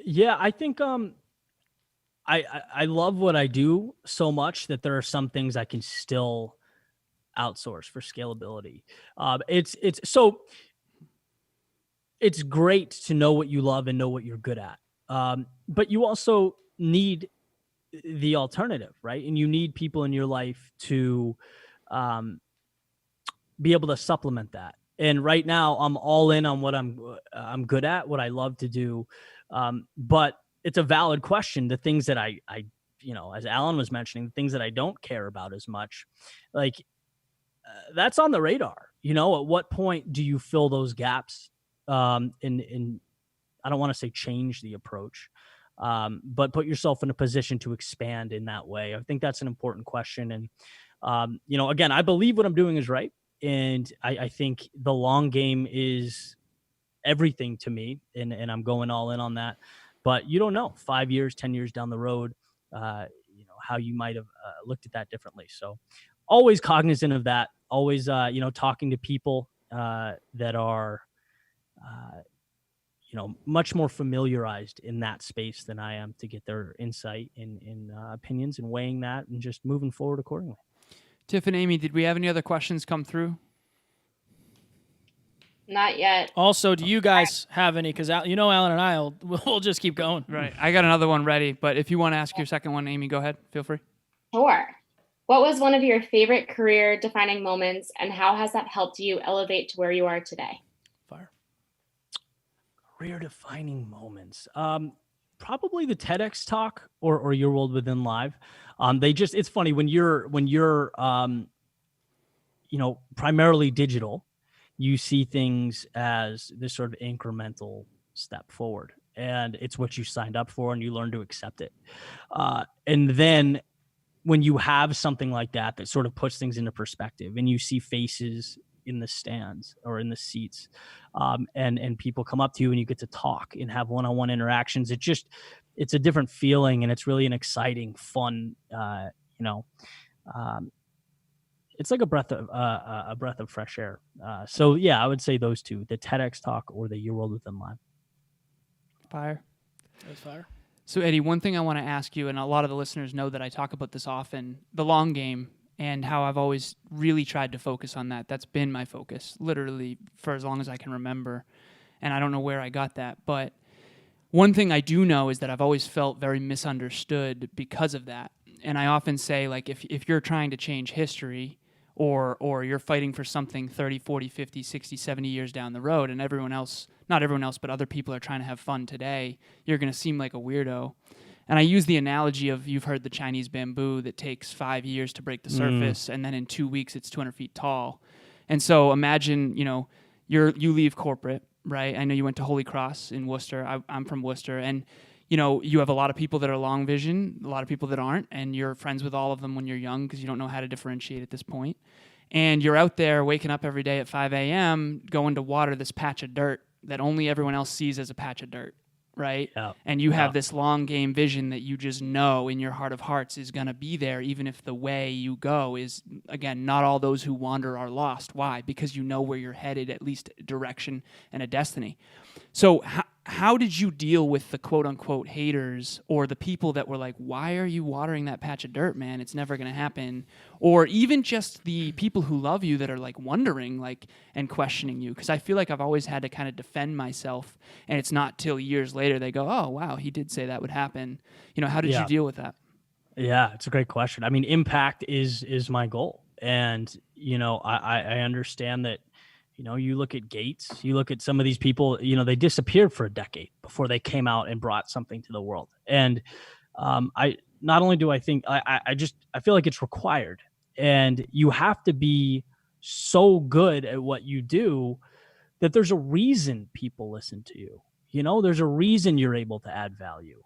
Yeah, I think I love what I do so much that there are some things I can still outsource for scalability. It's great to know what you love and know what you're good at. But you also need the alternative, right? And you need people in your life to be able to supplement that. And right now I'm all in on what I'm good at, what I love to do. But it's a valid question. The things that I as Alan was mentioning, the things that I don't care about as much, like that's on the radar. At what point do you fill those gaps? And I don't want to say change the approach, but put yourself in a position to expand in that way. I think that's an important question. And, again, I believe what I'm doing is right. And I think the long game is everything to me. And I'm going all in on that. But you don't know 5 years, 10 years down the road, how you might have looked at that differently. So always cognizant of that, always, talking to people that are, much more familiarized in that space than I am to get their insight and opinions and weighing that and just moving forward accordingly. Tiff and Amy, did we have any other questions come through? Not yet. Also, do you guys have any? Because Alan and I we'll just keep going. Right. I got another one ready, but if you want to ask your second one, Amy, go ahead. Feel free. Sure. What was one of your favorite career-defining moments, and how has that helped you elevate to where you are today? Fire. Career-defining moments. probably the TEDx talk or Your World Within Live. It's funny when you're primarily digital, you see things as this sort of incremental step forward, and it's what you signed up for, and you learn to accept it. And then when you have something like that sort of puts things into perspective, and you see faces in the stands or in the seats, and people come up to you and you get to talk and have one-on-one interactions, it's a different feeling, and it's really an exciting, fun, it's like a breath of fresh air. So yeah, I would say those two, the TEDx talk or the Your World Within Live. Fire. That's fire. So, Eddie, one thing I want to ask you, and a lot of the listeners know that I talk about this often, the long game, and how I've always really tried to focus on that. That's been my focus, literally, for as long as I can remember. And I don't know where I got that. But one thing I do know is that I've always felt very misunderstood because of that. And I often say, like, if you're trying to change history, or you're fighting for something 30, 40, 50, 60, 70 years down the road, and not everyone else, but other people are trying to have fun today, you're going to seem like a weirdo. And I use the analogy of, you've heard the Chinese bamboo that takes 5 years to break the surface, and then in 2 weeks it's 200 feet tall. And so imagine, you leave corporate, right? I know you went to Holy Cross in Worcester. I'm from Worcester. And, you have a lot of people that are long vision, a lot of people that aren't, and you're friends with all of them when you're young because you don't know how to differentiate at this point. And you're out there waking up every day at 5 a.m. going to water this patch of dirt that only everyone else sees as a patch of dirt, right? Yeah. And you have this long game vision that you just know in your heart of hearts is going to be there, even if the way you go is, again, not all those who wander are lost. Why? Because you know where you're headed, at least a direction and a destiny. So how did you deal with the quote-unquote haters, or the people that were like, why are you watering that patch of dirt, man? It's never going to happen. Or even just the people who love you that are like wondering and questioning you. Because I feel like I've always had to kind of defend myself, and it's not till years later they go, oh, wow, he did say that would happen. How did you deal with that? Yeah, it's a great question. I mean, impact is my goal. And, I understand that, you look at Gates, you look at some of these people, they disappeared for a decade before they came out and brought something to the world. And I feel like it's required, and you have to be so good at what you do that there's a reason people listen to you. There's a reason you're able to add value.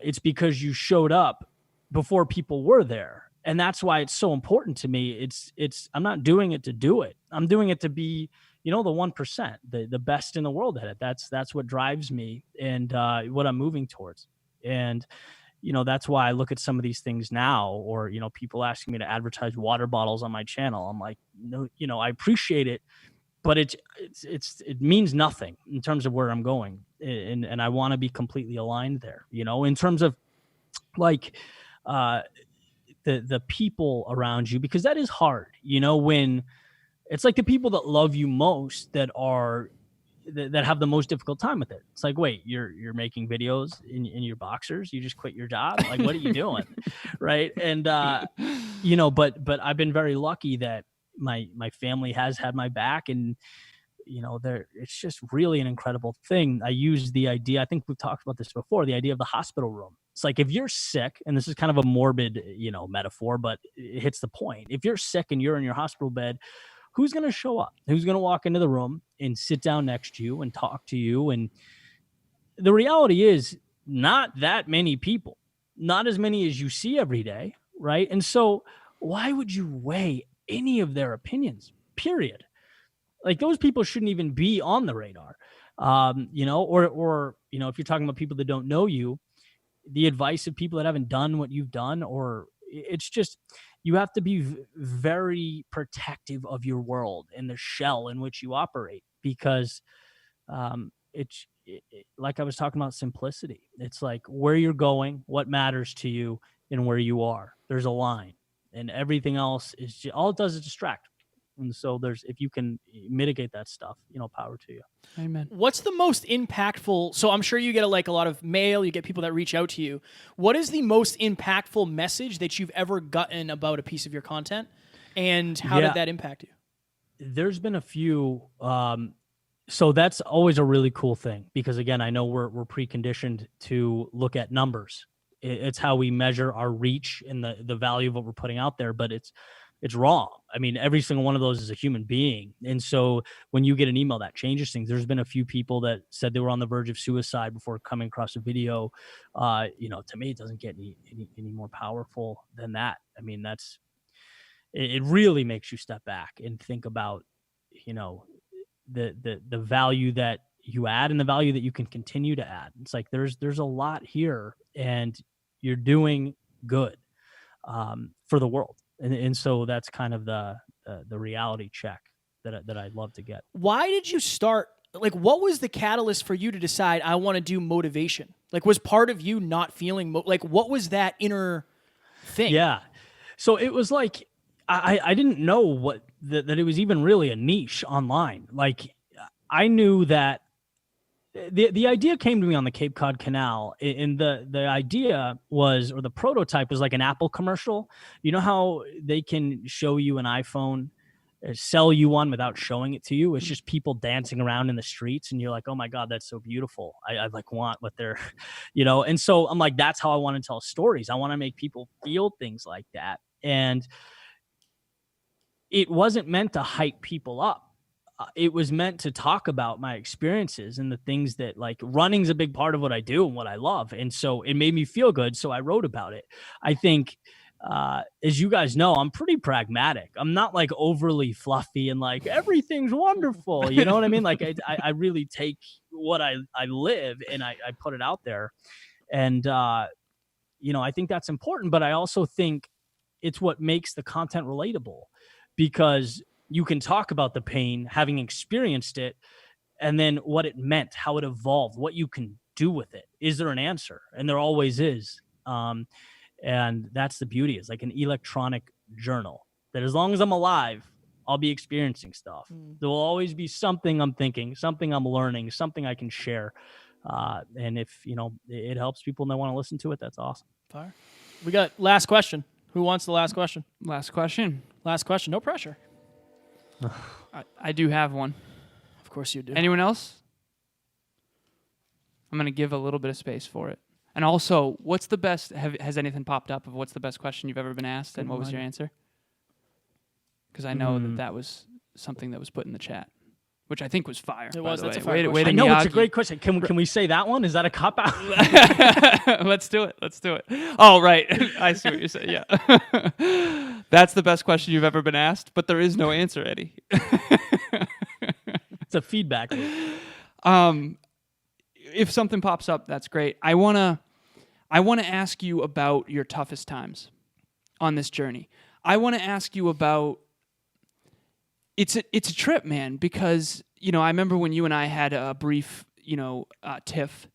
It's because you showed up before people were there. And that's why it's so important to me. I'm not doing it to do it. I'm doing it to be, the 1%, the best in the world at it. That's what drives me, and what I'm moving towards. And, that's why I look at some of these things now, or, people asking me to advertise water bottles on my channel. I'm like, no, I appreciate it, but it means nothing in terms of where I'm going. And I want to be completely aligned there, in terms of like, the people around you, because that is hard, when it's like the people that love you most that have the most difficult time with it. It's like, wait, you're making videos in your boxers, you just quit your job, like what are you doing? Right. And but I've been very lucky that my family has had my back, and it's just really an incredible thing. I use the idea, I think we've talked about this before, the idea of the hospital room. It's like, if you're sick, and this is kind of a morbid, metaphor, but it hits the point. If you're sick and you're in your hospital bed, who's going to show up? Who's going to walk into the room and sit down next to you and talk to you? And the reality is, not that many people, not as many as you see every day, right? And so why would you weigh any of their opinions, period? Like, those people shouldn't even be on the radar. Or if you're talking about people that don't know you, the advice of people that haven't done what you've done, or it's just, you have to be very protective of your world and the shell in which you operate, because it's like I was talking about simplicity. It's like, where you're going, what matters to you, and where you are. There's a line, and everything else is just, all it does is distract. And so if you can mitigate that stuff, power to you. Amen. What's the most impactful? So I'm sure you get a lot of mail, you get people that reach out to you. What is the most impactful message that you've ever gotten about a piece of your content, and how did that impact you? There's been a few. So that's always a really cool thing, because again, I know we're preconditioned to look at numbers. It's how we measure our reach and the value of what we're putting out there, but it's wrong. I mean, every single one of those is a human being. And so when you get an email, that changes things. There's been a few people that they were on the verge of suicide before coming across a video. To me, it doesn't get any more powerful than that. I mean, it really makes you step back and think about, the value that you add and the value that you can continue to add. It's like there's a lot here, and you're doing good for the world. And so that's kind of the reality check that I'd love to get. Why did you start? Like, what was the catalyst for you to decide I want to do motivation? Like, was part of you not feeling what was that inner thing? Yeah. So it was like, I didn't know that it was even really a niche online. Like, I knew that the idea came to me on the Cape Cod Canal, and the idea was, or the prototype was, like an Apple commercial. You know how they can show you an iPhone, sell you one without showing it to you? It's just people dancing around in the streets, and you're like, oh my God, that's so beautiful. I like want what they're, and so I'm like, that's how I want to tell stories. I want to make people feel things like that. And it wasn't meant to hype people up. It was meant to talk about my experiences and the things that, like, running's a big part of what I do and what I love. And so it made me feel good. So I wrote about it. I think, as you guys know, I'm pretty pragmatic. I'm not like overly fluffy and like everything's wonderful. You know what I mean? Like I really take what I live and I put it out there. And, I think that's important, but I also think it's what makes the content relatable, because you can talk about the pain, having experienced it, and then what it meant, how it evolved, what you can do with it. Is there an answer? And there always is. And that's the beauty. It's like an electronic journal that, as long as I'm alive, I'll be experiencing stuff. There will always be something I'm thinking, something I'm learning, something I can share. And if, it helps people and they want to listen to it, that's awesome. Fire. We got last question. Who wants the last question? Last question. Last question. No pressure. I do have one. Of course you do. Anyone else? I'm going to give a little bit of space for it. And also, what's the best, has anything popped up of what's the best question you've ever been asked, and what was your answer? Because I know that was something that was put in the chat, which I think was fire. It was. That's a fire way question. to I know, Miyagi. it's a great question. Can we say that one? Is that a cop-out? Let's do it. Oh, right. I see what you're saying. Yeah. That's the best question you've ever been asked, but there is no answer, Eddie. It's a feedback loop. If something pops up, that's great. I wanna ask you about your toughest times on this journey. I want to ask you about, it's a trip, man, because, I remember when you and I had a brief, tiff,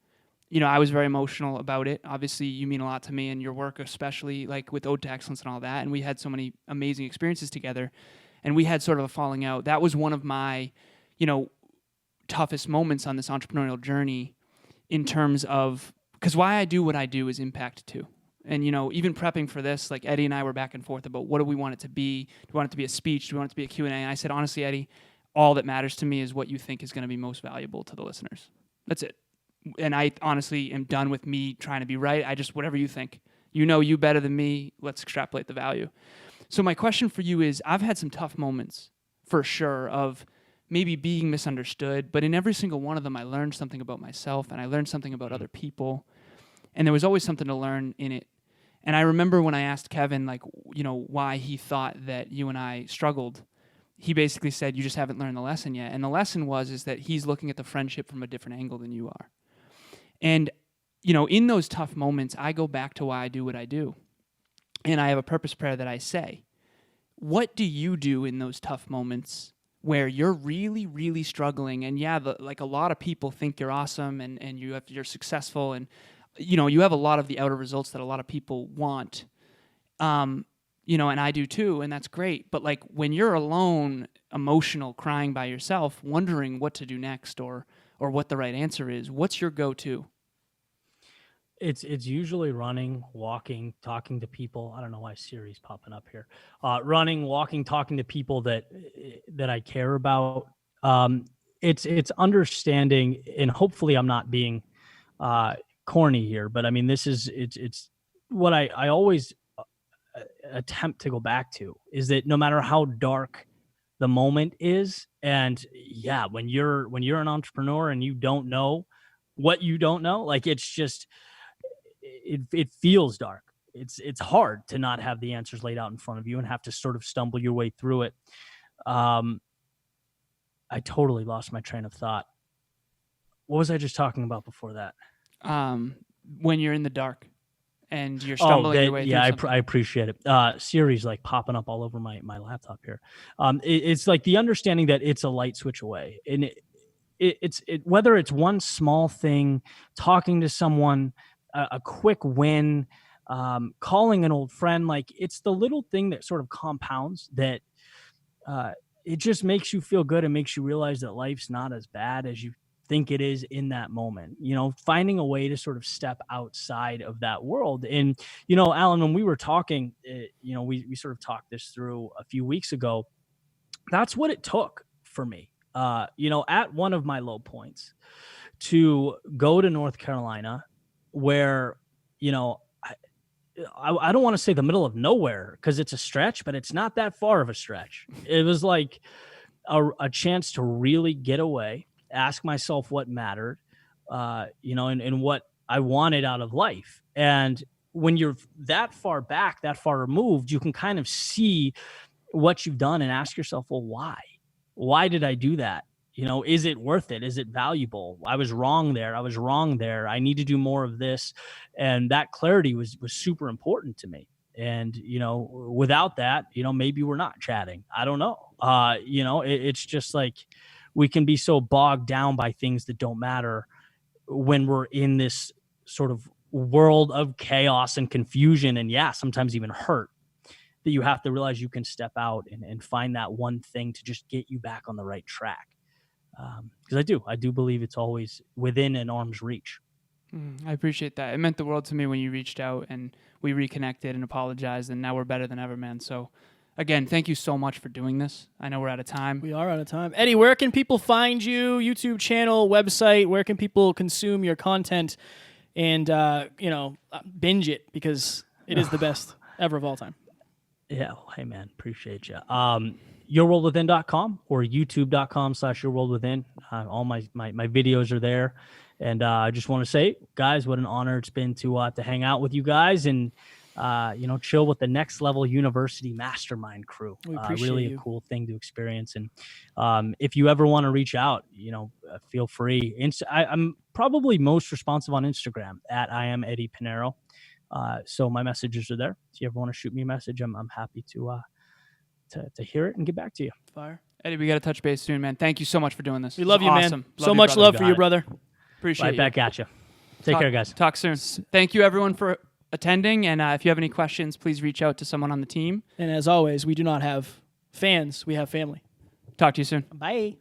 I was very emotional about it. Obviously, you mean a lot to me, and your work, especially like with Ode to Excellence and all that. And we had so many amazing experiences together, and we had sort of a falling out. That was one of my, toughest moments on this entrepreneurial journey, in terms of, because why I do what I do is impact too. And, even prepping for this, like Eddie and I were back and forth about what do we want it to be? Do we want it to be a speech? Do we want it to be a Q&A? And I said, honestly, Eddie, all that matters to me is what you think is going to be most valuable to the listeners. That's it. And I honestly am done with me trying to be right. I just, whatever you think. You better than me. Let's extrapolate the value. So my question for you is, I've had some tough moments, for sure, of maybe being misunderstood. But in every single one of them, I learned something about myself, and I learned something about other people. And there was always something to learn in it. And I remember when I asked Kevin, why he thought that you and I struggled, he basically said, you just haven't learned the lesson yet. And the lesson is that he's looking at the friendship from a different angle than you are. And, in those tough moments, I go back to why I do what I do. And I have a purpose prayer that I say. What do you do in those tough moments where you're really, really struggling? And yeah, a lot of people think you're awesome and you're successful, and you have a lot of the outer results that a lot of people want, and I do too, and that's great. But when you're alone, emotional, crying by yourself, wondering what to do next or what the right answer is, what's your go-to? It's usually running, walking, talking to people. I don't know why Siri's popping up here. Running, walking, talking to people that I care about. it's understanding, and hopefully I'm not being corny here, but I mean, it's what I always attempt to go back to, is that no matter how dark the moment is, and yeah, when you're an entrepreneur and you don't know what you don't know, like, it's just, it feels dark. It's hard to not have the answers laid out in front of you and have to sort of stumble your way through it. I totally lost my train of thought. What was I just talking about before that? When you're in the dark and you're stumbling your way through something. I appreciate it. Siri's like popping up all over my laptop here. It's like the understanding that it's a light switch away, and it's whether it's one small thing, talking to someone, a quick win, calling an old friend, like, it's the little thing that sort of compounds that it just makes you feel good and makes you realize that life's not as bad as you think it is in that moment. You know, finding a way to sort of step outside of that world. And, you know, Alan, when we were talking, you know, we sort of talked this through a few weeks ago. That's what it took for me, you know, at one of my low points, to go to North Carolina, where, you know, I don't want to say the middle of nowhere, because it's a stretch, but it's not that far of a stretch. It was like a chance to really get away, ask myself what mattered, you know, and what I wanted out of life. And when you're that far back, that far removed, you can kind of see what you've done and ask yourself, well, why? Why did I do that? You know, is it worth it? Is it valuable? I was wrong there. I need to do more of this. And that clarity was super important to me. And, you know, without that, you know, maybe we're not chatting. I don't know. You know, it's just like, we can be so bogged down by things that don't matter when we're in this sort of world of chaos and confusion, and sometimes even hurt, that you have to realize you can step out and find that one thing to just get you back on the right track. Because I do believe it's always within an arm's reach. I appreciate that. It meant the world to me when you reached out and we reconnected and apologized, and now we're better than ever, man. So again, thank you so much for doing this. I know we're out of time. We are out of time. Eddie, where can people find you? YouTube channel, website, where can people consume your content and, you know, binge it, because it is the best ever of all time? Yeah. Well, hey, man, appreciate you. yourworldwithin.com or youtube.com/yourworldwithin. All my videos are there. And I just want to say, guys, what an honor it's been to hang out with you guys and, you know, chill with the Next Level University Mastermind crew. We appreciate really you. A cool thing to experience. And if you ever want to reach out, you know, feel free. I'm probably most responsive on Instagram at I am Eddie Pinero. So my messages are there. If you ever want to shoot me a message, I'm happy to hear it and get back to you. Fire. Eddie, we got to touch base soon, man. Thank you so much for doing this. We love you, awesome. man. So much love for you, brother. Appreciate right you. back at you. Take care, guys. Talk soon. Thank you, everyone, for attending. And if you have any questions, please reach out to someone on the team. And as always, we do not have fans. We have family. Talk to you soon. Bye.